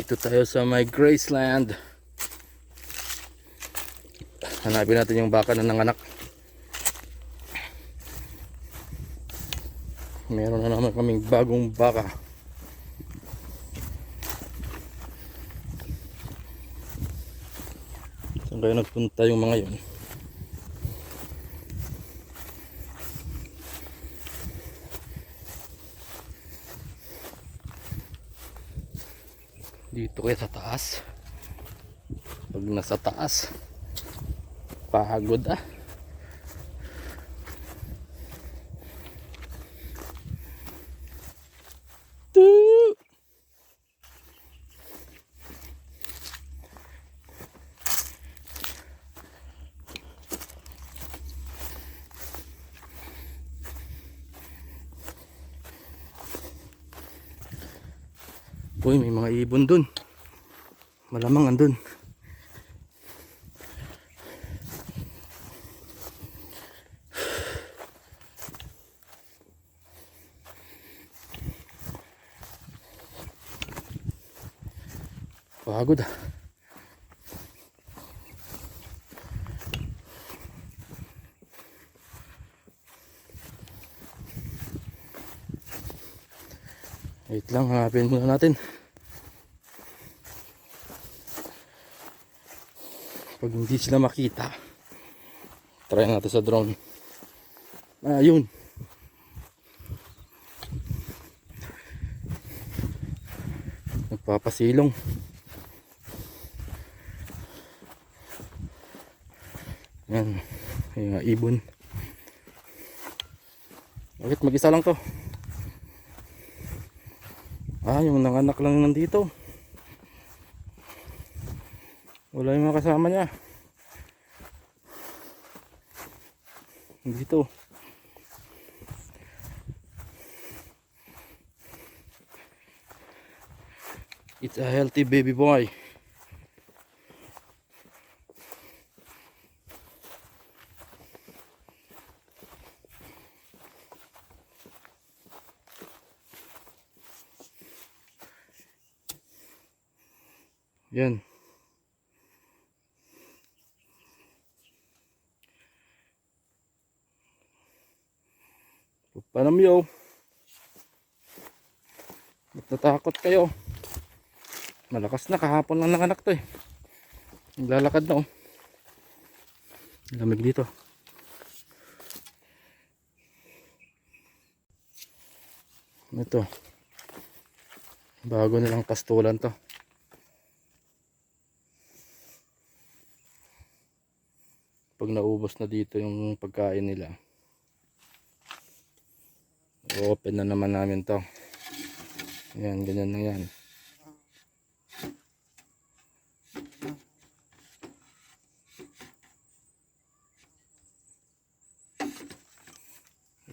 Dito tayo sa may Graceland. Hanapin natin yung baka na nanganak. Meron na naman kaming bagong baka. Saan kayo nagpunta yung mga yun? Dito kayo sa taas. Pag nasa taas, pagod ah. Uy, may mga ibon dun. Malamang andun. Pagod ah. Wait lang, hanapin muna natin. Pag hindi sila makita, try natin sa drone. Ayun. Nagpapasilong. Yan, yung ibon. Bakit mag-isa lang to? Yung nanganak lang nandito. Wala yung mga kasama niya. Dito. It's a healthy baby boy. Yan. Panamyo. Natatakot kayo. Malakas na, kahapon lang nanganak to eh. Naglalakad na oh. Lamig dito. Ito. Bago nilang pastulan to. Pag naubos na dito yung pagkain nila, open na naman namin to. Yan, ganyan na yan.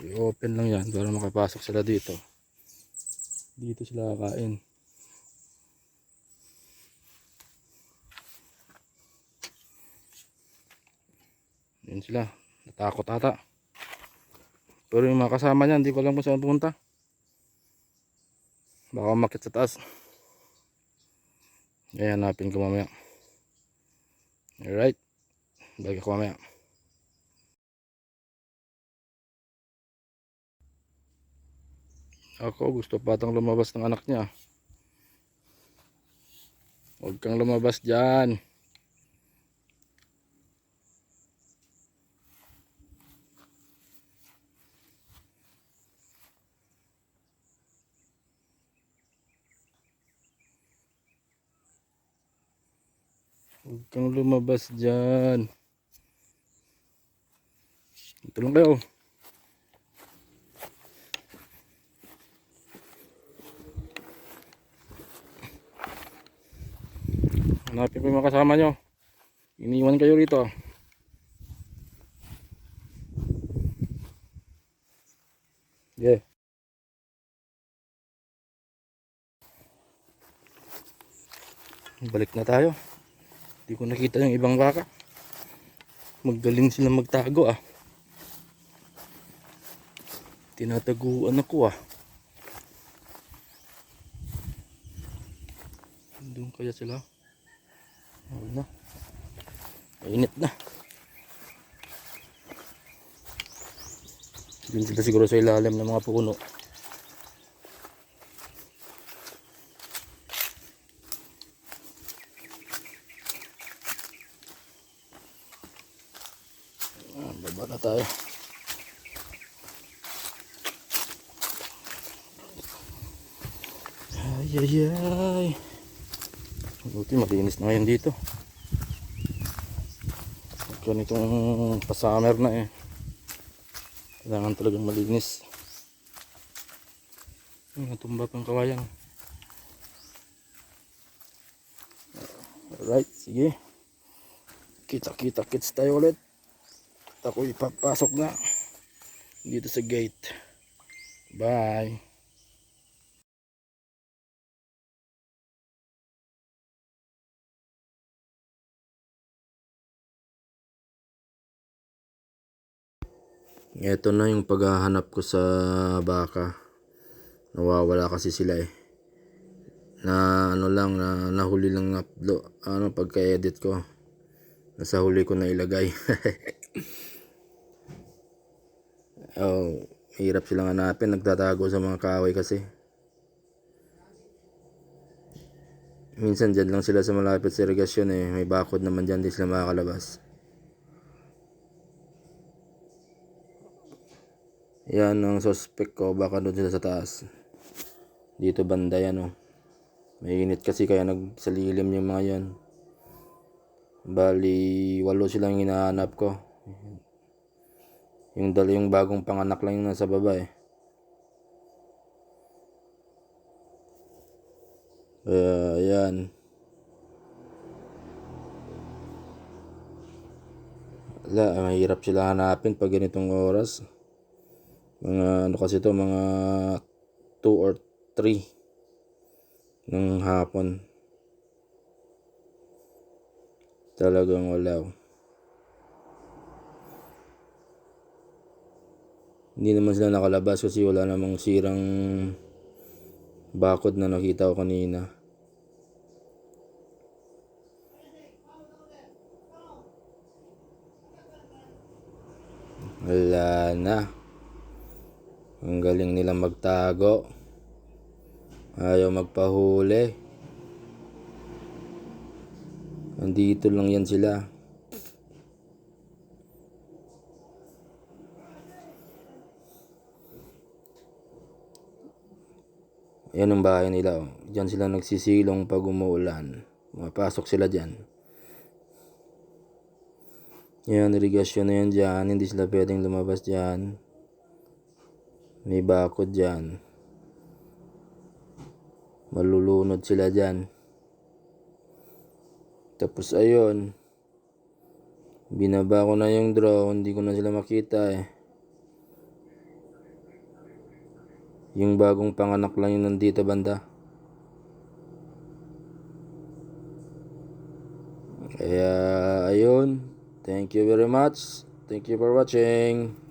I-open lang yan para makapasok sila dito. Dito sila kakain. Yan sila. Natakot ata. Pero yung mga kasama niya, hindi ko alam kung saan pumunta. Baka umakyat sa taas. Kaya hanapin ko mamaya. Alright. Balik ako mamaya. Ako, gusto patang lumabas ng anak niya. Huwag kang lumabas dyan. Huwag kang lumabas dyan. Ito lang kayo. Hanapin ko yung mga kasama nyo. Iniwan kayo rito. Yeah. Balik na tayo. Hindi ko nakita yung ibang baka. Magaling sila magtago ah. Tinataguan ako ah. Doon kaya sila. Wala na. Mainit na. Doon sila siguro sa ilalim ng mga puno. Baba na tayo. Ay ay ay. Buti malinis na ngayon dito. Ganitong pa-summer na eh. Kailangan talagang malinis. Natumba pang kawayan. Alright, sige. Kita-kits tayo ulit. At ako ipapasok na dito sa gate. Bye. Ito na yung paghahanap ko sa baka. Nawawala kasi sila eh. Na ano lang, na nahuli lang upload, pagka-edit ko. Nasa huli ko na ilagay. Oh, hirap silang hanapin, nagtatago sa mga kahoy kasi. Minsan dyan lang sila sa malapit sa irigasyon eh. May bakod naman dyan, di sila makakalabas. Yan ang suspect ko, baka doon sila sa taas. Dito banda yan oh. Mainit kasi kaya nagsalilim yung mga yan. Bali 8 silang hinahanap ko. Yung bagong panganak lang yung nasa baba eh. Ayan. Wala, mahirap sila hanapin pag ganitong oras. Mga ano kasi to, mga 2 or 3 ng hapon. Talagang wala. Hindi naman sila nakalabas kasi wala namang sirang bakod na nakita ko kanina. Wala na. Ang galing nilang magtago. Ayaw magpahuli. Andito lang yan sila. Yan ang bahay nila. Oh. Diyan sila nagsisilong pag umuulan. Mapasok sila dyan. Yan, irigasyon na yan dyan. Hindi sila pwedeng lumabas dyan. May bakod dyan. Malulunod sila dyan. Tapos ayun. Binaba ko na yung drone. Hindi ko na sila makita eh. Yung bagong panganak lang yung nandito banda. Kaya ayun. Thank you very much. Thank you for watching.